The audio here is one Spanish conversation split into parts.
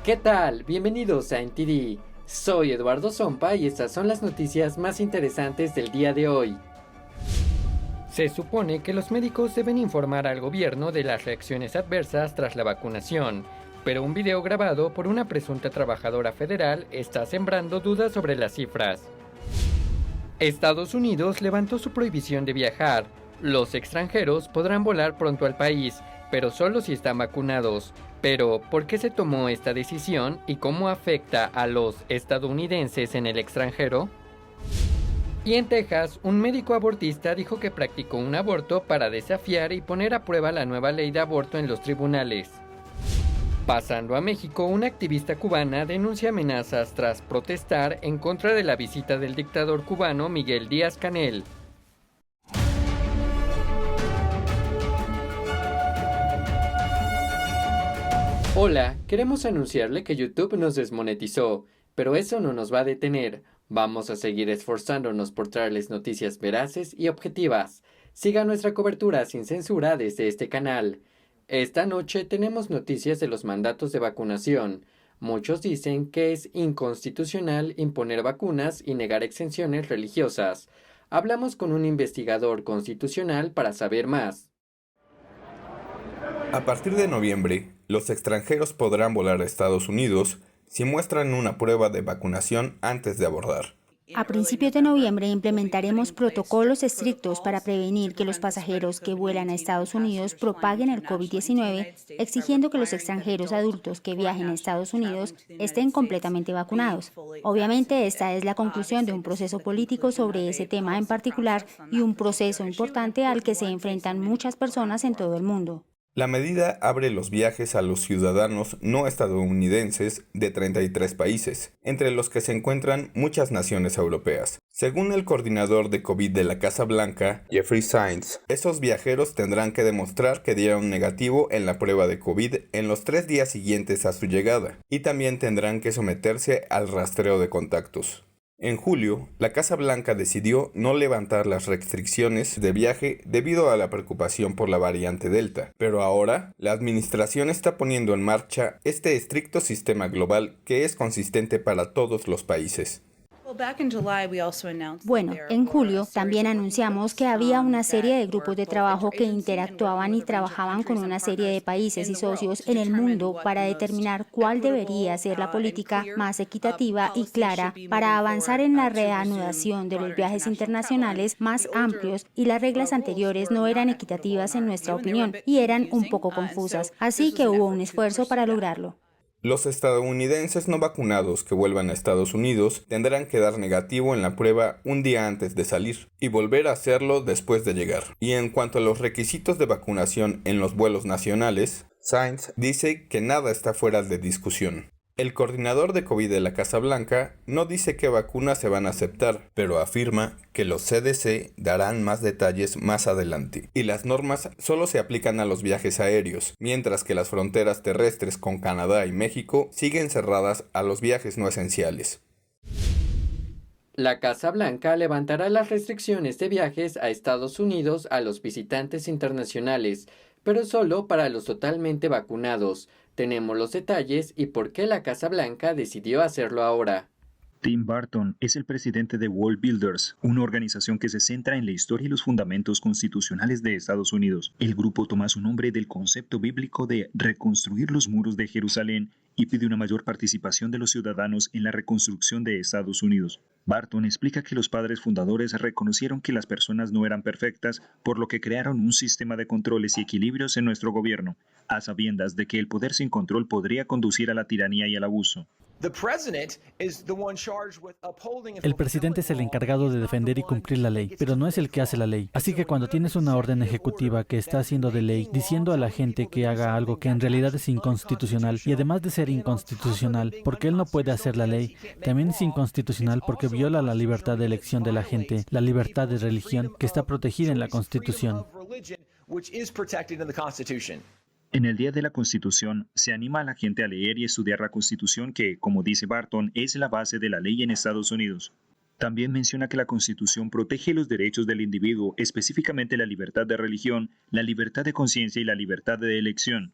¿Qué tal? Bienvenidos a NTD. Soy Eduardo Zompa y estas son las noticias más interesantes del día de hoy. Se supone que los médicos deben informar al gobierno de las reacciones adversas tras la vacunación, pero un video grabado por una presunta trabajadora federal está sembrando dudas sobre las cifras. Estados Unidos levantó su prohibición de viajar. Los extranjeros podrán volar pronto al país, pero solo si están vacunados. Pero, ¿por qué se tomó esta decisión y cómo afecta a los estadounidenses en el extranjero? Y en Texas, un médico abortista dijo que practicó un aborto para desafiar y poner a prueba la nueva ley de aborto en los tribunales. Pasando a México, una activista cubana denuncia amenazas tras protestar en contra de la visita del dictador cubano Miguel Díaz-Canel. Hola, queremos anunciarle que YouTube nos desmonetizó, pero eso no nos va a detener. Vamos a seguir esforzándonos por traerles noticias veraces y objetivas. Siga nuestra cobertura sin censura desde este canal. Esta noche tenemos noticias de los mandatos de vacunación. Muchos dicen que es inconstitucional imponer vacunas y negar exenciones religiosas. Hablamos con un investigador constitucional para saber más. A partir de noviembre, los extranjeros podrán volar a Estados Unidos si muestran una prueba de vacunación antes de abordar. A principios de noviembre implementaremos protocolos estrictos para prevenir que los pasajeros que vuelan a Estados Unidos propaguen el COVID-19, exigiendo que los extranjeros adultos que viajen a Estados Unidos estén completamente vacunados. Obviamente, esta es la conclusión de un proceso político sobre ese tema en particular y un proceso importante al que se enfrentan muchas personas en todo el mundo. La medida abre los viajes a los ciudadanos no estadounidenses de 33 países, entre los que se encuentran muchas naciones europeas. Según el coordinador de COVID de la Casa Blanca, Jeffrey Zients, esos viajeros tendrán que demostrar que dieron negativo en la prueba de COVID en los 3 días siguientes a su llegada, y también tendrán que someterse al rastreo de contactos. En julio, la Casa Blanca decidió no levantar las restricciones de viaje debido a la preocupación por la variante Delta, pero ahora la administración está poniendo en marcha este estricto sistema global que es consistente para todos los países. Bueno, en julio también anunciamos que había una serie de grupos de trabajo que interactuaban y trabajaban con una serie de países y socios en el mundo para determinar cuál debería ser la política más equitativa y clara para avanzar en la reanudación de los viajes internacionales más amplios, y las reglas anteriores no eran equitativas en nuestra opinión y eran un poco confusas, así que hubo un esfuerzo para lograrlo. Los estadounidenses no vacunados que vuelvan a Estados Unidos tendrán que dar negativo en la prueba un día antes de salir y volver a hacerlo después de llegar. Y en cuanto a los requisitos de vacunación en los vuelos nacionales, Zients dice que nada está fuera de discusión. El coordinador de COVID de la Casa Blanca no dice qué vacunas se van a aceptar, pero afirma que los CDC darán más detalles más adelante. Y las normas solo se aplican a los viajes aéreos, mientras que las fronteras terrestres con Canadá y México siguen cerradas a los viajes no esenciales. La Casa Blanca levantará las restricciones de viajes a Estados Unidos a los visitantes internacionales, pero solo para los totalmente vacunados. Tenemos los detalles y por qué la Casa Blanca decidió hacerlo ahora. Tim Burton es el presidente de World Builders, una organización que se centra en la historia y los fundamentos constitucionales de Estados Unidos. El grupo toma su nombre del concepto bíblico de reconstruir los muros de Jerusalén y pide una mayor participación de los ciudadanos en la reconstrucción de Estados Unidos. Burton explica que los padres fundadores reconocieron que las personas no eran perfectas, por lo que crearon un sistema de controles y equilibrios en nuestro gobierno, a sabiendas de que el poder sin control podría conducir a la tiranía y al abuso. El presidente es el encargado de defender y cumplir la ley, pero no es el que hace la ley. Así que cuando tienes una orden ejecutiva que está haciendo de ley, diciendo a la gente que haga algo que en realidad es inconstitucional, y además de ser inconstitucional, porque él no puede hacer la ley, también es inconstitucional porque viola la libertad de elección de la gente, la libertad de religión, que está protegida en la Constitución. En el Día de la Constitución, se anima a la gente a leer y estudiar la Constitución que, como dice Burton, es la base de la ley en Estados Unidos. También menciona que la Constitución protege los derechos del individuo, específicamente la libertad de religión, la libertad de conciencia y la libertad de elección.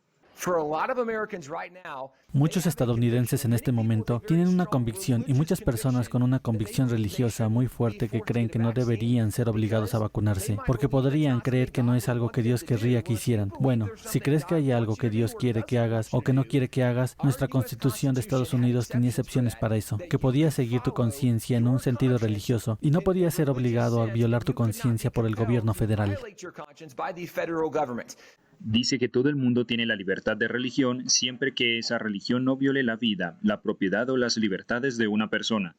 Muchos estadounidenses en este momento tienen una convicción y muchas personas con una convicción religiosa muy fuerte que creen que no deberían ser obligados a vacunarse, porque podrían creer que no es algo que Dios querría que hicieran. Bueno, si crees que hay algo que Dios quiere que hagas o que no quiere que hagas, nuestra Constitución de Estados Unidos tenía excepciones para eso, que podías seguir tu conciencia en un sentido religioso y no podías ser obligado a violar tu conciencia por el gobierno federal. Dice que todo el mundo tiene la libertad de religión siempre que esa religión no viole la vida, la propiedad o las libertades de una persona.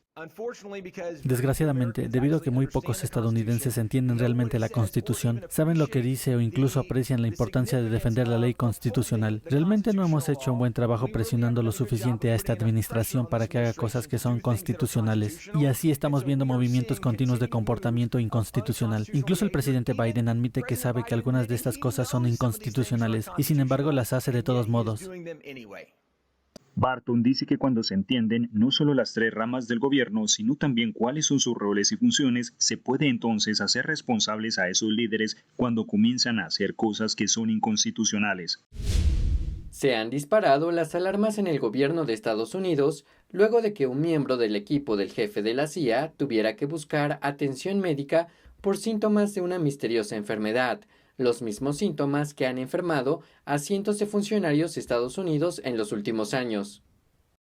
Desgraciadamente, debido a que muy pocos estadounidenses entienden realmente la Constitución, saben lo que dice o incluso aprecian la importancia de defender la ley constitucional, realmente no hemos hecho un buen trabajo presionando lo suficiente a esta administración para que haga cosas que son constitucionales. Y así estamos viendo movimientos continuos de comportamiento inconstitucional. Incluso el presidente Biden admite que sabe que algunas de estas cosas son inconstitucionales y sin embargo las hace de todos modos. Barton dice que cuando se entienden no solo las tres ramas del gobierno, sino también cuáles son sus roles y funciones, se puede entonces hacer responsables a esos líderes cuando comienzan a hacer cosas que son inconstitucionales. Se han disparado las alarmas en el gobierno de Estados Unidos luego de que un miembro del equipo del jefe de la CIA tuviera que buscar atención médica por síntomas de una misteriosa enfermedad, los mismos síntomas que han enfermado a cientos de funcionarios de Estados Unidos en los últimos años.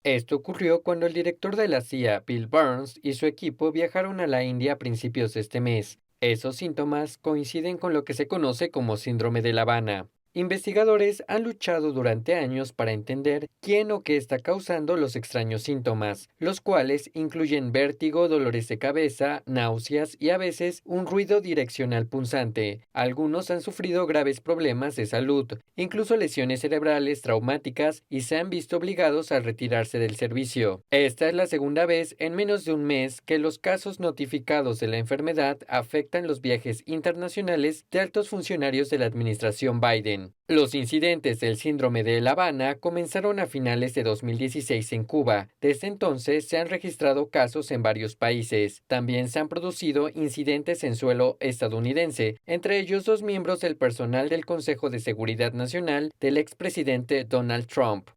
Esto ocurrió cuando el director de la CIA, Bill Burns, y su equipo viajaron a la India a principios de este mes. Esos síntomas coinciden con lo que se conoce como síndrome de La Habana. Investigadores han luchado durante años para entender quién o qué está causando los extraños síntomas, los cuales incluyen vértigo, dolores de cabeza, náuseas y a veces un ruido direccional punzante. Algunos han sufrido graves problemas de salud, incluso lesiones cerebrales traumáticas, y se han visto obligados a retirarse del servicio. Esta es la segunda vez en menos de un mes que los casos notificados de la enfermedad afectan los viajes internacionales de altos funcionarios de la administración Biden. Los incidentes del síndrome de La Habana comenzaron a finales de 2016 en Cuba. Desde entonces se han registrado casos en varios países. También se han producido incidentes en suelo estadounidense, entre ellos 2 miembros del personal del Consejo de Seguridad Nacional del expresidente Donald Trump.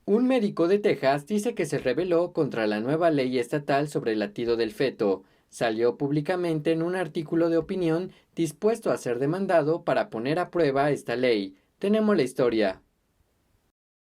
Un médico de Texas dice que se rebeló contra la nueva ley estatal sobre el latido del feto. Salió públicamente en un artículo de opinión dispuesto a ser demandado para poner a prueba esta ley. Tenemos la historia.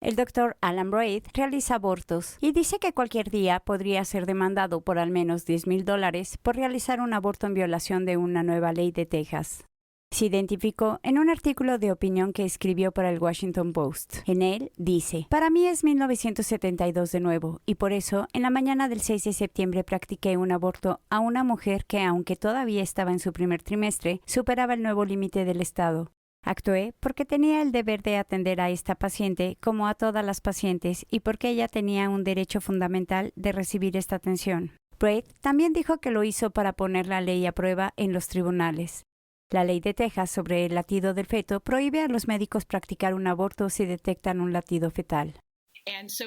El doctor Alan Braid realiza abortos y dice que cualquier día podría ser demandado por al menos $10,000 por realizar un aborto en violación de una nueva ley de Texas. Se identificó en un artículo de opinión que escribió para el Washington Post. En él dice: "Para mí es 1972 de nuevo, y por eso, en la mañana del 6 de septiembre practiqué un aborto a una mujer que, aunque todavía estaba en su primer trimestre, superaba el nuevo límite del Estado. Actué porque tenía el deber de atender a esta paciente como a todas las pacientes y porque ella tenía un derecho fundamental de recibir esta atención". Braid también dijo que lo hizo para poner la ley a prueba en los tribunales. La ley de Texas sobre el latido del feto prohíbe a los médicos practicar un aborto si detectan un latido fetal.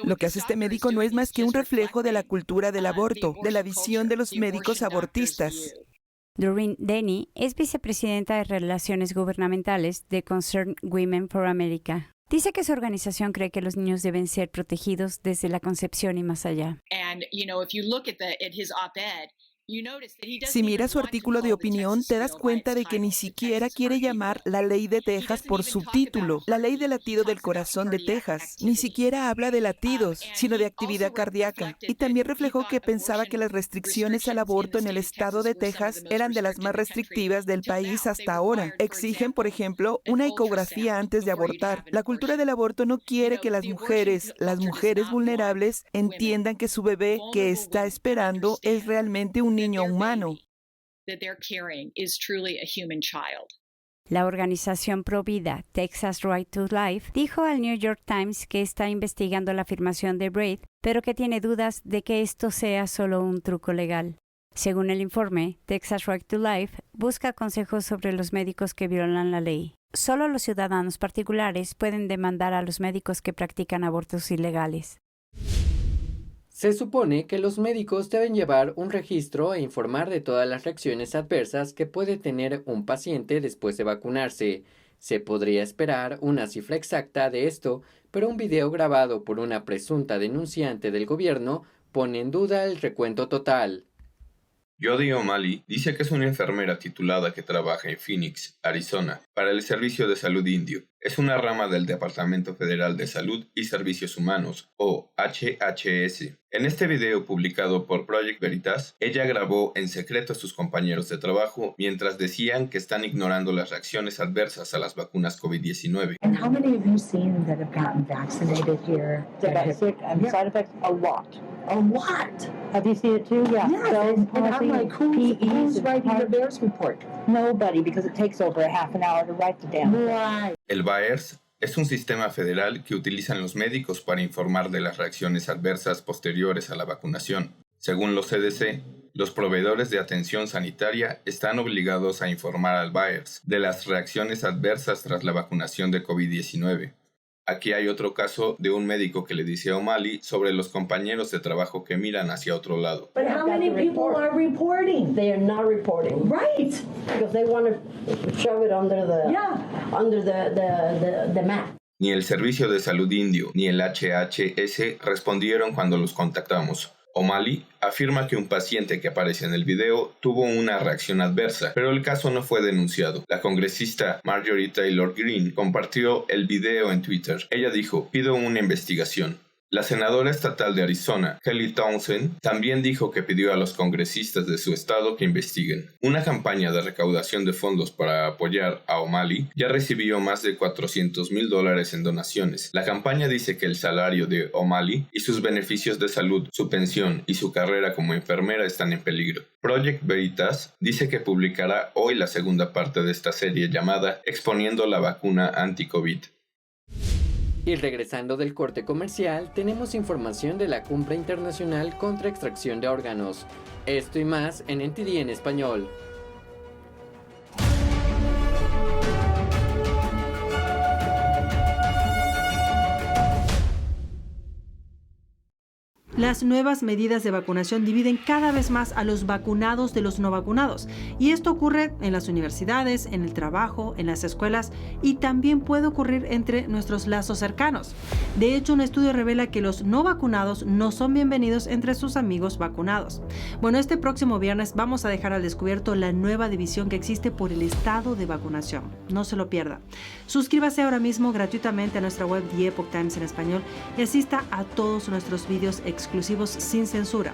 Lo que hace este médico no es más que un reflejo de la cultura del aborto, de la visión de los médicos abortistas. Doreen Denny es vicepresidenta de Relaciones Gubernamentales de Concerned Women for America. Dice que su organización cree que los niños deben ser protegidos desde la concepción y más allá. Si miras su artículo de opinión, te das cuenta de que ni siquiera quiere llamar la ley de Texas por subtítulo, la ley de latido del corazón de Texas. Ni siquiera habla de latidos, sino de actividad cardíaca. Y también reflejó que pensaba que las restricciones al aborto en el estado de Texas eran de las más restrictivas del país hasta ahora. Exigen, por ejemplo, una ecografía antes de abortar. La cultura del aborto no quiere que las mujeres vulnerables, entiendan que su bebé que está esperando es realmente un niño humano. La organización pro-vida Texas Right to Life dijo al New York Times que está investigando la afirmación de Braid, pero que tiene dudas de que esto sea solo un truco legal. Según el informe, Texas Right to Life busca consejos sobre los médicos que violan la ley. Solo los ciudadanos particulares pueden demandar a los médicos que practican abortos ilegales. Se supone que los médicos deben llevar un registro e informar de todas las reacciones adversas que puede tener un paciente después de vacunarse. Se podría esperar una cifra exacta de esto, pero un video grabado por una presunta denunciante del gobierno pone en duda el recuento total. Jody O'Malley dice que es una enfermera titulada que trabaja en Phoenix, Arizona, para el Servicio de Salud Indio. Es una rama del Departamento Federal de Salud y Servicios Humanos, o HHS. En este video publicado por Project Veritas, ella grabó en secreto a sus compañeros de trabajo mientras decían que están ignorando las reacciones adversas a las vacunas COVID-19. And how many of you seen that have gotten vaccinated here? That got sick and side effects? A lot. A lot. Have you seen it too? Yeah. Yes, and I'm like, who's writing the VAERS report? Nobody, because it takes over a half an hour to write the damn thing. Right. El VAERS es un sistema federal que utilizan los médicos para informar de las reacciones adversas posteriores a la vacunación. Según los CDC, los proveedores de atención sanitaria están obligados a informar al VAERS de las reacciones adversas tras la vacunación de COVID-19. Aquí hay otro caso de un médico que le dice a O'Malley sobre los compañeros de trabajo que miran hacia otro lado. But how many people are reporting? They are not reporting. Right. Because they want to shove it under the mat. Ni el Servicio de Salud Indio ni el HHS respondieron cuando los contactamos. O'Malley afirma que un paciente que aparece en el video tuvo una reacción adversa, pero el caso no fue denunciado. La congresista Marjorie Taylor Greene compartió el video en Twitter. Ella dijo: "Pido una investigación". La senadora estatal de Arizona, Kelly Townsend, también dijo que pidió a los congresistas de su estado que investiguen. Una campaña de recaudación de fondos para apoyar a O'Malley ya recibió más de $400,000 en donaciones. La campaña dice que el salario de O'Malley y sus beneficios de salud, su pensión y su carrera como enfermera están en peligro. Project Veritas dice que publicará hoy la segunda parte de esta serie llamada Exponiendo la vacuna anti-COVID. Y regresando del corte comercial, tenemos información de la Cumbre Internacional contra Extracción de Órganos. Esto y más en NTD en español. Las nuevas medidas de vacunación dividen cada vez más a los vacunados de los no vacunados, y esto ocurre en las universidades, en el trabajo, en las escuelas, y también puede ocurrir entre nuestros lazos cercanos. De hecho, un estudio revela que los no vacunados no son bienvenidos entre sus amigos vacunados. Bueno, este próximo viernes vamos a dejar al descubierto la nueva división que existe por el estado de vacunación. No se lo pierda. Suscríbase ahora mismo gratuitamente a nuestra web The Epoch Times en español y asista a todos nuestros vídeos exclusivos sin censura,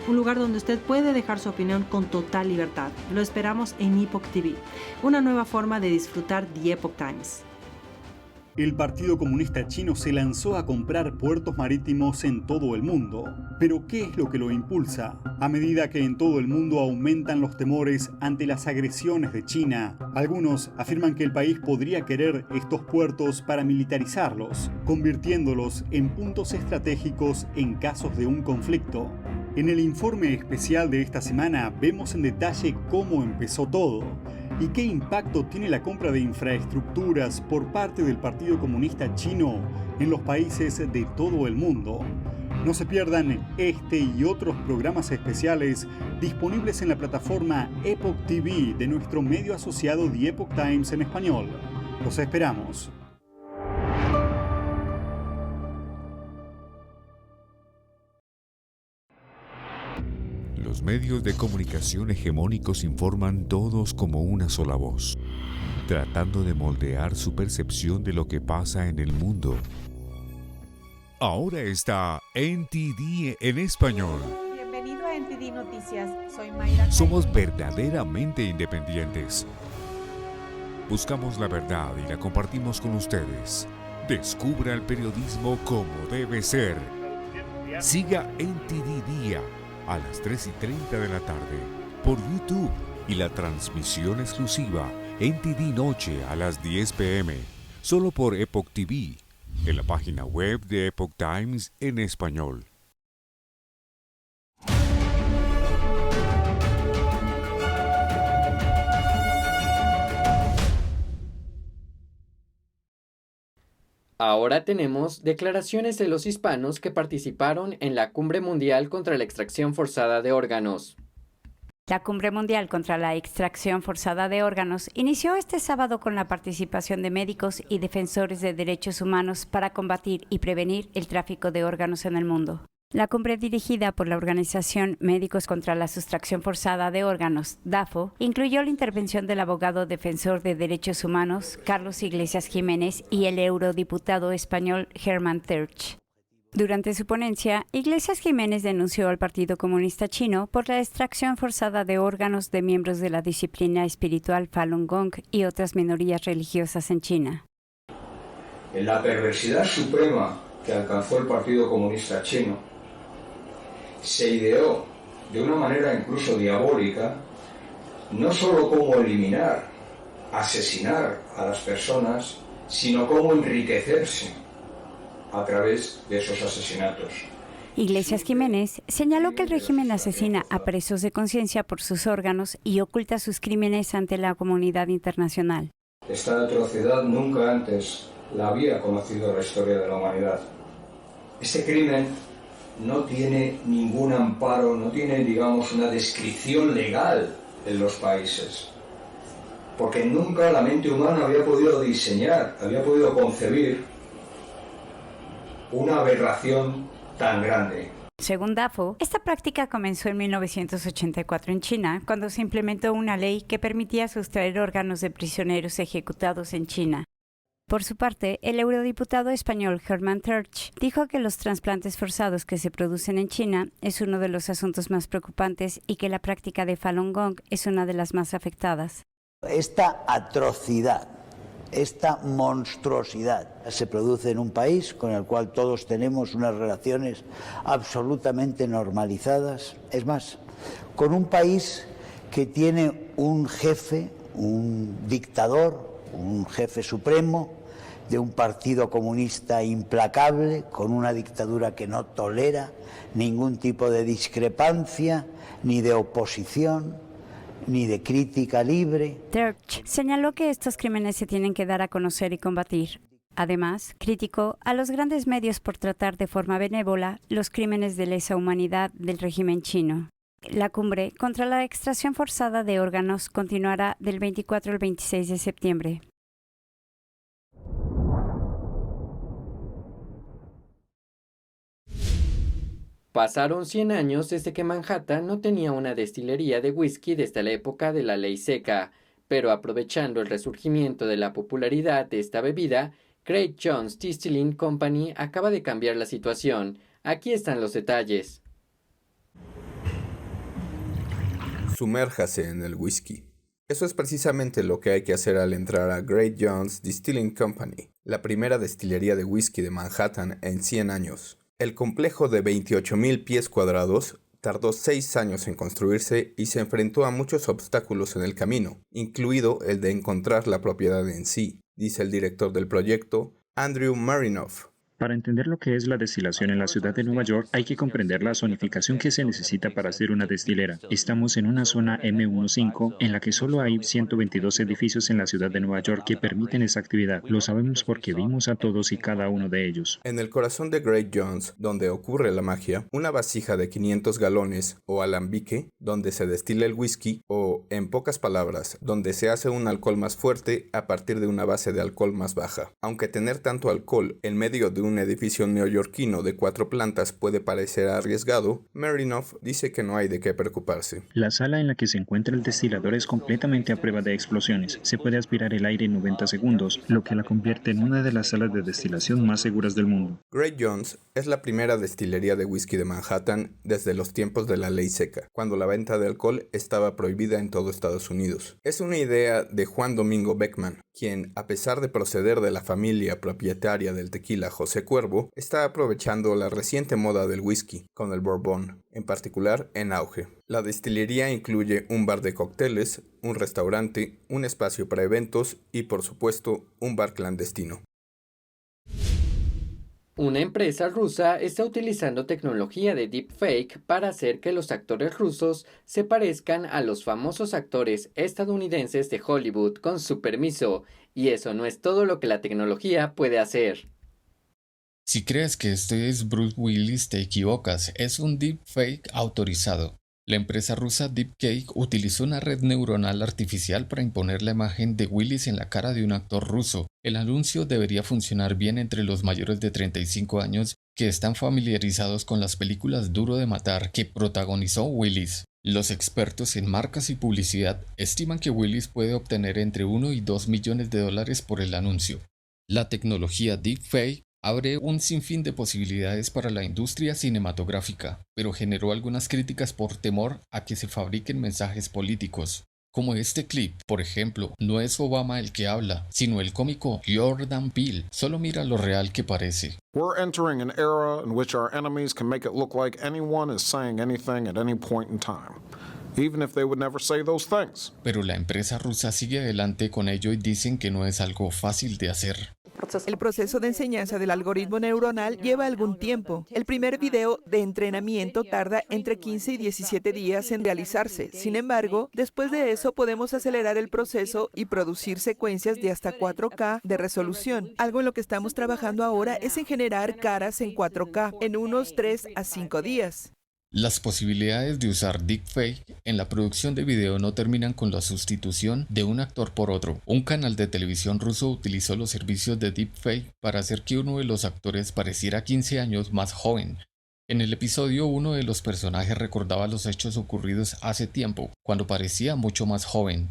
un lugar donde usted puede dejar su opinión con total libertad. Lo esperamos en Epoch TV, una nueva forma de disfrutar The Epoch Times. El Partido Comunista Chino se lanzó a comprar puertos marítimos en todo el mundo. Pero ¿qué es lo que lo impulsa? A medida que en todo el mundo aumentan los temores ante las agresiones de China, algunos afirman que el país podría querer estos puertos para militarizarlos, convirtiéndolos en puntos estratégicos en casos de un conflicto. En el informe especial de esta semana vemos en detalle cómo empezó todo y qué impacto tiene la compra de infraestructuras por parte del Partido Comunista Chino en los países de todo el mundo. No se pierdan este y otros programas especiales disponibles en la plataforma Epoch TV de nuestro medio asociado The Epoch Times en español. Los esperamos. Los medios de comunicación hegemónicos informan todos como una sola voz, tratando de moldear su percepción de lo que pasa en el mundo. Ahora está NTD en español. Bienvenido a NTD Noticias. Soy Mayra. Somos verdaderamente independientes. Buscamos la verdad y la compartimos con ustedes. Descubra el periodismo como debe ser. Siga NTD Día a las 3:30 de la tarde por YouTube y la transmisión exclusiva NTD Noche a las 10 p.m. solo por Epoch TV en la página web de Epoch Times en español. Ahora tenemos declaraciones de los hispanos que participaron en la Cumbre Mundial contra la Extracción Forzada de Órganos. La Cumbre Mundial contra la Extracción Forzada de Órganos inició este sábado con la participación de médicos y defensores de derechos humanos para combatir y prevenir el tráfico de órganos en el mundo. La cumbre, dirigida por la organización Médicos contra la Sustracción Forzada de Órganos, DAFO, incluyó la intervención del abogado defensor de derechos humanos Carlos Iglesias Jiménez y el eurodiputado español Hermann Tertsch. Durante su ponencia, Iglesias Jiménez denunció al Partido Comunista Chino por la extracción forzada de órganos de miembros de la disciplina espiritual Falun Gong y otras minorías religiosas en China. En la perversidad suprema que alcanzó el Partido Comunista Chino, se ideó de una manera incluso diabólica no solo cómo eliminar, asesinar a las personas, sino cómo enriquecerse a través de esos asesinatos. Iglesias Jiménez señaló que el régimen asesina a presos de conciencia por sus órganos y oculta sus crímenes ante la comunidad internacional. Esta atrocidad nunca antes la había conocido la historia de la humanidad. Este crimen no tiene ningún amparo, no tiene, digamos, una descripción legal en los países. Porque nunca la mente humana había podido diseñar, había podido concebir una aberración tan grande. Según DAFO, esta práctica comenzó en 1984 en China, cuando se implementó una ley que permitía sustraer órganos de prisioneros ejecutados en China. Por su parte, el eurodiputado español Hermann Tertsch dijo que los trasplantes forzados que se producen en China es uno de los asuntos más preocupantes y que la práctica de Falun Gong es una de las más afectadas. Esta atrocidad, esta monstruosidad se produce en un país con el cual todos tenemos unas relaciones absolutamente normalizadas. Es más, con un país que tiene un jefe, un dictador, un jefe supremo de un partido comunista implacable, con una dictadura que no tolera ningún tipo de discrepancia, ni de oposición, ni de crítica libre. Tertsch señaló que estos crímenes se tienen que dar a conocer y combatir. Además, criticó a los grandes medios por tratar de forma benévola los crímenes de lesa humanidad del régimen chino. La cumbre contra la extracción forzada de órganos continuará del 24 al 26 de septiembre. Pasaron 100 años desde que Manhattan no tenía una destilería de whisky desde la época de la ley seca, pero aprovechando el resurgimiento de la popularidad de esta bebida, Great Jones Distilling Company acaba de cambiar la situación. Aquí están los detalles. Sumérjase en el whisky. Eso es precisamente lo que hay que hacer al entrar a Great Jones Distilling Company, la primera destilería de whisky de Manhattan en 100 años. El complejo de 28,000 pies cuadrados tardó 6 años en construirse y se enfrentó a muchos obstáculos en el camino, incluido el de encontrar la propiedad en sí, dice el director del proyecto, Andrew Marinoff. Para entender lo que es la destilación en la ciudad de Nueva York, hay que comprender la zonificación que se necesita para hacer una destilera. Estamos en una zona M15 en la que solo hay 122 edificios en la ciudad de Nueva York que permiten esa actividad. Lo sabemos porque vimos a todos y cada uno de ellos. En el corazón de Great Jones, donde ocurre la magia, una vasija de 500 galones o alambique, donde se destila el whisky, o, en pocas palabras, donde se hace un alcohol más fuerte a partir de una base de alcohol más baja. Aunque tener tanto alcohol en medio de un edificio neoyorquino de 4 plantas puede parecer arriesgado, Marinoff dice que no hay de qué preocuparse. La sala en la que se encuentra el destilador es completamente a prueba de explosiones. Se puede aspirar el aire en 90 segundos, lo que la convierte en una de las salas de destilación más seguras del mundo. Great Jones es la primera destilería de whisky de Manhattan desde los tiempos de la ley seca, cuando la venta de alcohol estaba prohibida en todo Estados Unidos. Es una idea de Juan Domingo Beckman, quien, a pesar de proceder de la familia propietaria del tequila José Cuervo, está aprovechando la reciente moda del whisky, con el bourbon, en particular, en auge. La destilería incluye un bar de cócteles, un restaurante, un espacio para eventos y, por supuesto, un bar clandestino. Una empresa rusa está utilizando tecnología de deepfake para hacer que los actores rusos se parezcan a los famosos actores estadounidenses de Hollywood con su permiso, y eso no es todo lo que la tecnología puede hacer. Si crees que este es Bruce Willis, te equivocas, es un deepfake autorizado. La empresa rusa DeepCake utilizó una red neuronal artificial para imponer la imagen de Willis en la cara de un actor ruso. El anuncio debería funcionar bien entre los mayores de 35 años que están familiarizados con las películas Duro de Matar que protagonizó Willis. Los expertos en marcas y publicidad estiman que Willis puede obtener entre 1 y 2 millones de dólares por el anuncio. La tecnología Deepfake abre un sinfín de posibilidades para la industria cinematográfica, pero generó algunas críticas por temor a que se fabriquen mensajes políticos. Como este clip, por ejemplo, no es Obama el que habla, sino el cómico Jordan Peele. Solo mira lo real que parece. We're entering an era in which our enemies can make it look like anyone is saying anything at any point in time, even if they would never say those things. Pero la empresa rusa sigue adelante con ello y dicen que no es algo fácil de hacer. El proceso de enseñanza del algoritmo neuronal lleva algún tiempo. El primer video de entrenamiento tarda entre 15 y 17 días en realizarse. Sin embargo, después de eso podemos acelerar el proceso y producir secuencias de hasta 4K de resolución. Algo en lo que estamos trabajando ahora es en generar caras en 4K en unos 3 a 5 días. Las posibilidades de usar deepfake en la producción de video no terminan con la sustitución de un actor por otro. Un canal de televisión ruso utilizó los servicios de deepfake para hacer que uno de los actores pareciera 15 años más joven. En el episodio, uno de los personajes recordaba los hechos ocurridos hace tiempo, cuando parecía mucho más joven.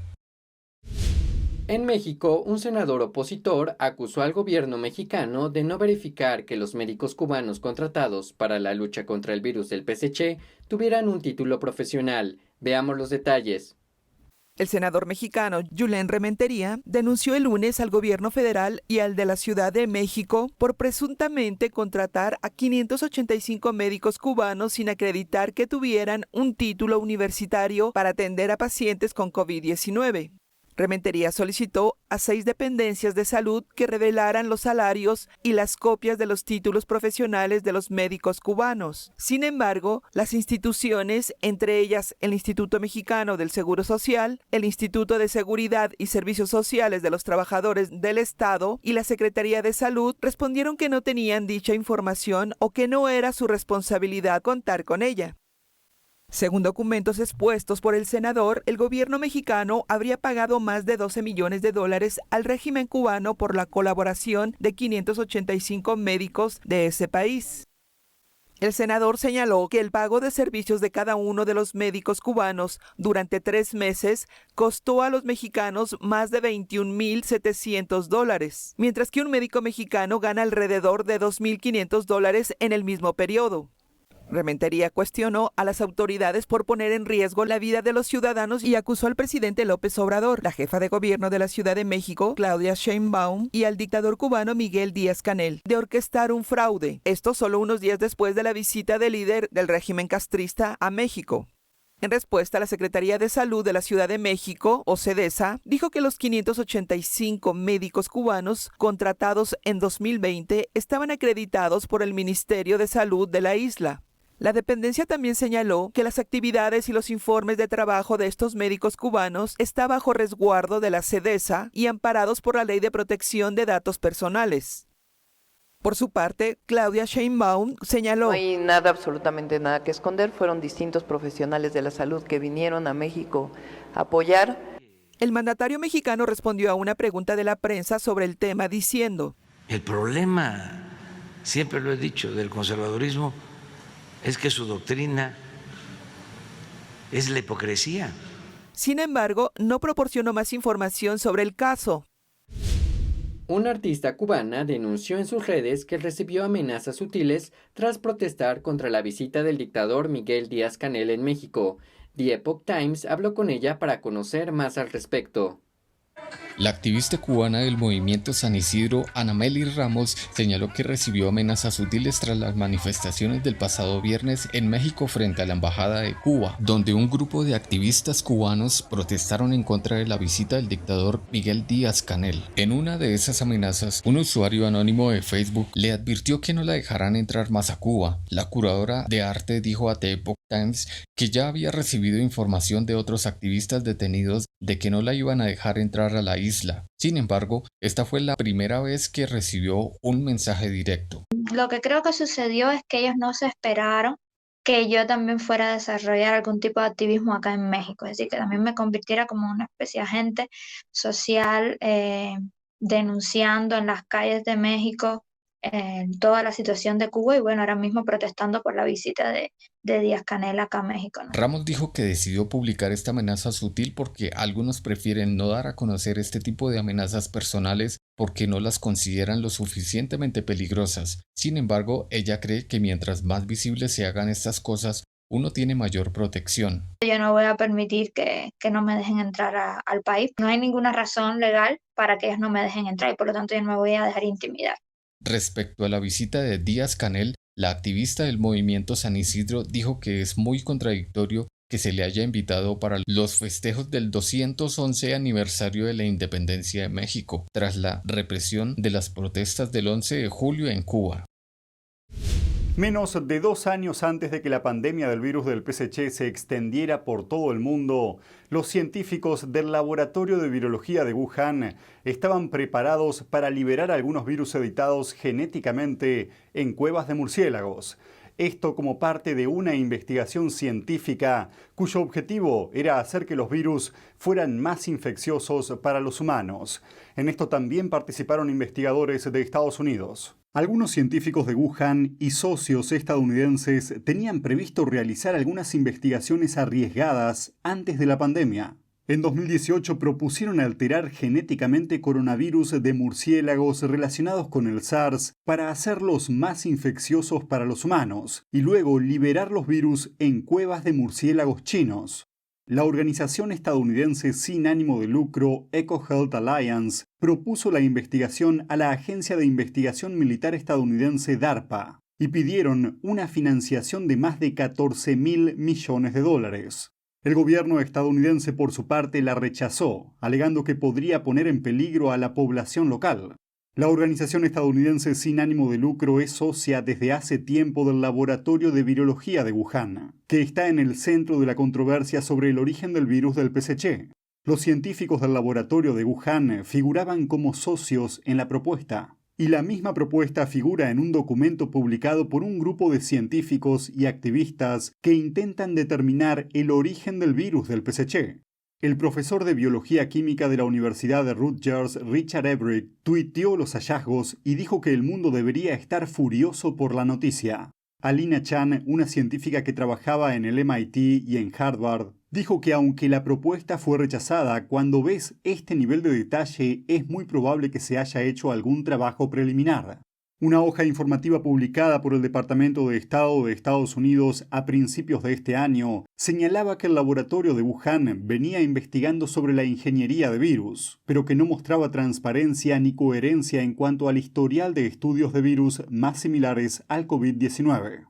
En México, un senador opositor acusó al gobierno mexicano de no verificar que los médicos cubanos contratados para la lucha contra el virus del PSC tuvieran un título profesional. Veamos los detalles. El senador mexicano Julen Rementería denunció el lunes al gobierno federal y al de la Ciudad de México por presuntamente contratar a 585 médicos cubanos sin acreditar que tuvieran un título universitario para atender a pacientes con COVID-19. Rementería solicitó a 6 dependencias de salud que revelaran los salarios y las copias de los títulos profesionales de los médicos cubanos. Sin embargo, las instituciones, entre ellas el Instituto Mexicano del Seguro Social, el Instituto de Seguridad y Servicios Sociales de los Trabajadores del Estado y la Secretaría de Salud, respondieron que no tenían dicha información o que no era su responsabilidad contar con ella. Según documentos expuestos por el senador, el gobierno mexicano habría pagado más de 12 millones de dólares al régimen cubano por la colaboración de 585 médicos de ese país. El senador señaló que el pago de servicios de cada uno de los médicos cubanos durante 3 meses costó a los mexicanos más de $21,700, mientras que un médico mexicano gana alrededor de $2,500 en el mismo periodo. Rementería cuestionó a las autoridades por poner en riesgo la vida de los ciudadanos y acusó al presidente López Obrador, la jefa de gobierno de la Ciudad de México, Claudia Sheinbaum, y al dictador cubano Miguel Díaz-Canel de orquestar un fraude. Esto solo unos días después de la visita del líder del régimen castrista a México. En respuesta, la Secretaría de Salud de la Ciudad de México, o SEDESA, dijo que los 585 médicos cubanos contratados en 2020 estaban acreditados por el Ministerio de Salud de la isla. La dependencia también señaló que las actividades y los informes de trabajo de estos médicos cubanos están bajo resguardo de la SEDESA y amparados por la Ley de Protección de Datos Personales. Por su parte, Claudia Sheinbaum señaló: no hay nada, absolutamente nada que esconder. Fueron distintos profesionales de la salud que vinieron a México a apoyar. El mandatario mexicano respondió a una pregunta de la prensa sobre el tema diciendo: el problema, siempre lo he dicho, del conservadurismo es que su doctrina es la hipocresía. Sin embargo, no proporcionó más información sobre el caso. Una artista cubana denunció en sus redes que recibió amenazas sutiles tras protestar contra la visita del dictador Miguel Díaz-Canel en México. The Epoch Times habló con ella para conocer más al respecto. La activista cubana del movimiento San Isidro, Anameli Ramos, señaló que recibió amenazas sutiles tras las manifestaciones del pasado viernes en México frente a la Embajada de Cuba, donde un grupo de activistas cubanos protestaron en contra de la visita del dictador Miguel Díaz-Canel. En una de esas amenazas, un usuario anónimo de Facebook le advirtió que no la dejarán entrar más a Cuba. La curadora de arte dijo a The Epoch Times que ya había recibido información de otros activistas detenidos de que no la iban a dejar entrar a la isla. Sin embargo, esta fue la primera vez que recibió un mensaje directo. Lo que creo que sucedió es que ellos no se esperaron que yo también fuera a desarrollar algún tipo de activismo acá en México, es decir, que también me convirtiera como una especie de agente social, denunciando en las calles de México toda la situación de Cuba y bueno, ahora mismo protestando por la visita de Díaz-Canel acá a México, ¿no? Ramos dijo que decidió publicar esta amenaza sutil porque algunos prefieren no dar a conocer este tipo de amenazas personales porque no las consideran lo suficientemente peligrosas. Sin embargo, ella cree que mientras más visibles se hagan estas cosas, uno tiene mayor protección. Yo no voy a permitir que no me dejen entrar al país. No hay ninguna razón legal para que ellos no me dejen entrar y por lo tanto yo no me voy a dejar intimidar. Respecto a la visita de Díaz-Canel, la activista del movimiento San Isidro dijo que es muy contradictorio que se le haya invitado para los festejos del 211 aniversario de la independencia de México, tras la represión de las protestas del 11 de julio en Cuba. Menos de 2 años antes de que la pandemia del virus del PSC se extendiera por todo el mundo, los científicos del Laboratorio de Virología de Wuhan estaban preparados para liberar algunos virus editados genéticamente en cuevas de murciélagos. Esto como parte de una investigación científica cuyo objetivo era hacer que los virus fueran más infecciosos para los humanos. En esto también participaron investigadores de Estados Unidos. Algunos científicos de Wuhan y socios estadounidenses tenían previsto realizar algunas investigaciones arriesgadas antes de la pandemia. En 2018 propusieron alterar genéticamente coronavirus de murciélagos relacionados con el SARS para hacerlos más infecciosos para los humanos y luego liberar los virus en cuevas de murciélagos chinos. La organización estadounidense sin ánimo de lucro EcoHealth Alliance propuso la investigación a la Agencia de Investigación Militar estadounidense DARPA y pidieron una financiación de más de $14.000 millones. El gobierno estadounidense por su parte la rechazó, alegando que podría poner en peligro a la población local. La organización estadounidense sin ánimo de lucro es socia desde hace tiempo del Laboratorio de Virología de Wuhan, que está en el centro de la controversia sobre el origen del virus del PSC. Los científicos del laboratorio de Wuhan figuraban como socios en la propuesta, y la misma propuesta figura en un documento publicado por un grupo de científicos y activistas que intentan determinar el origen del virus del PSC. El profesor de Biología Química de la Universidad de Rutgers, Richard Everett, tuiteó los hallazgos y dijo que el mundo debería estar furioso por la noticia. Alina Chan, una científica que trabajaba en el MIT y en Harvard, dijo que aunque la propuesta fue rechazada, cuando ves este nivel de detalle es muy probable que se haya hecho algún trabajo preliminar. Una hoja informativa publicada por el Departamento de Estado de Estados Unidos a principios de este año señalaba que el laboratorio de Wuhan venía investigando sobre la ingeniería de virus, pero que no mostraba transparencia ni coherencia en cuanto al historial de estudios de virus más similares al COVID-19.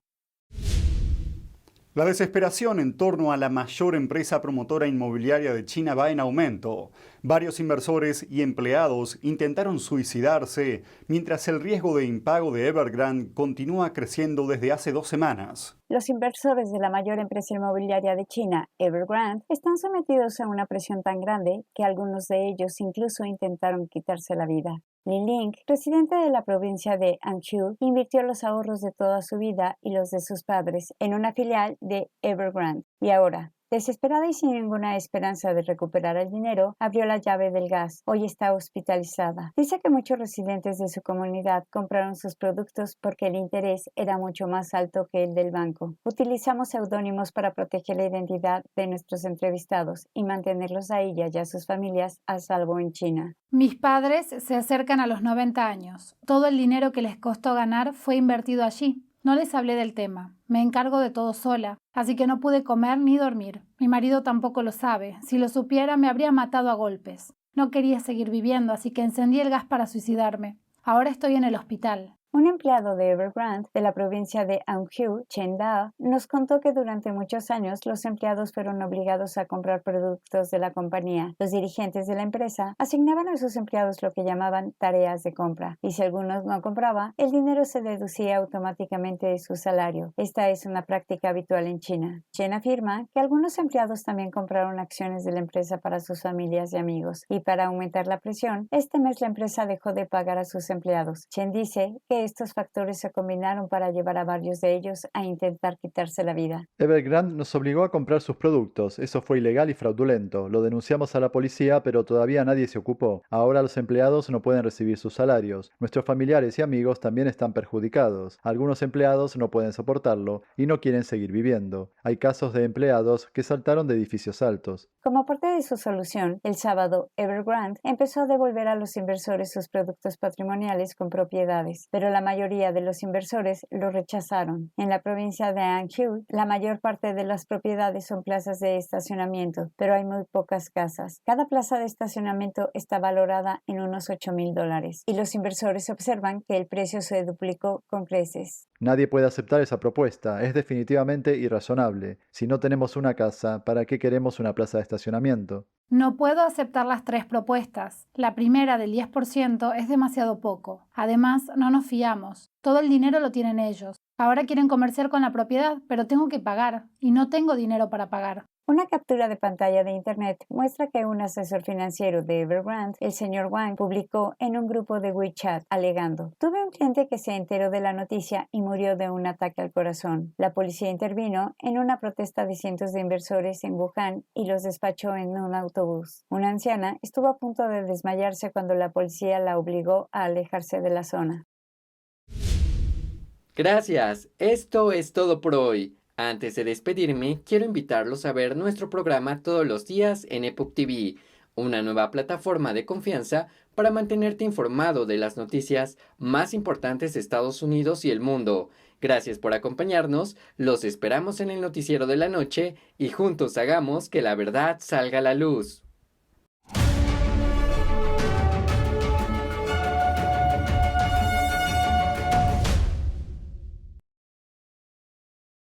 La desesperación en torno a la mayor empresa promotora inmobiliaria de China va en aumento. Varios inversores y empleados intentaron suicidarse, mientras el riesgo de impago de Evergrande continúa creciendo desde hace 2 semanas. Los inversores de la mayor empresa inmobiliaria de China, Evergrande, están sometidos a una presión tan grande que algunos de ellos incluso intentaron quitarse la vida. Li Ling, residente de la provincia de Anhui, invirtió los ahorros de toda su vida y los de sus padres en una filial de Evergrande. Y ahora, desesperada y sin ninguna esperanza de recuperar el dinero, abrió la llave del gas. Hoy está hospitalizada. Dice que muchos residentes de su comunidad compraron sus productos porque el interés era mucho más alto que el del banco. Utilizamos seudónimos para proteger la identidad de nuestros entrevistados y mantenerlos a ella y a sus familias a salvo en China. Mis padres se acercan a los 90 años. Todo el dinero que les costó ganar fue invertido allí. No les hablé del tema. Me encargo de todo sola, así que no pude comer ni dormir. Mi marido tampoco lo sabe. Si lo supiera, me habría matado a golpes. No quería seguir viviendo, así que encendí el gas para suicidarme. Ahora estoy en el hospital. Un empleado de Evergrande de la provincia de Anhui, Chen Da, nos contó que durante muchos años los empleados fueron obligados a comprar productos de la compañía. Los dirigentes de la empresa asignaban a sus empleados lo que llamaban tareas de compra, y si algunos no compraba, el dinero se deducía automáticamente de su salario. Esta es una práctica habitual en China. Chen afirma que algunos empleados también compraron acciones de la empresa para sus familias y amigos, y para aumentar la presión, este mes la empresa dejó de pagar a sus empleados. Chen dice que que estos factores se combinaron para llevar a varios de ellos a intentar quitarse la vida. Evergrande nos obligó a comprar sus productos. Eso fue ilegal y fraudulento. Lo denunciamos a la policía, pero todavía nadie se ocupó. Ahora los empleados no pueden recibir sus salarios. Nuestros familiares y amigos también están perjudicados. Algunos empleados no pueden soportarlo y no quieren seguir viviendo. Hay casos de empleados que saltaron de edificios altos. Como parte de su solución, el sábado, Evergrande empezó a devolver a los inversores sus productos patrimoniales con propiedades, pero la mayoría de los inversores lo rechazaron. En la provincia de Anhui, la mayor parte de las propiedades son plazas de estacionamiento, pero hay muy pocas casas. Cada plaza de estacionamiento está valorada en unos $8,000 y los inversores observan que el precio se duplicó con creces. Nadie puede aceptar esa propuesta. Es definitivamente irrazonable. Si no tenemos una casa, ¿para qué queremos una plaza de estacionamiento? No puedo aceptar las 3 propuestas. La primera del 10% es demasiado poco. Además, no nos fiamos. Todo el dinero lo tienen ellos. Ahora quieren comerciar con la propiedad, pero tengo que pagar, y no tengo dinero para pagar. Una captura de pantalla de Internet muestra que un asesor financiero de Evergrande, el señor Wang, publicó en un grupo de WeChat alegando: "Tuve un cliente que se enteró de la noticia y murió de un ataque al corazón. La policía intervino en una protesta de cientos de inversores en Wuhan y los despachó en un autobús. Una anciana estuvo a punto de desmayarse cuando la policía la obligó a alejarse de la zona". Gracias, esto es todo por hoy. Antes de despedirme, quiero invitarlos a ver nuestro programa todos los días en Epoch TV, una nueva plataforma de confianza para mantenerte informado de las noticias más importantes de Estados Unidos y el mundo. Gracias por acompañarnos, los esperamos en el noticiero de la noche y juntos hagamos que la verdad salga a la luz.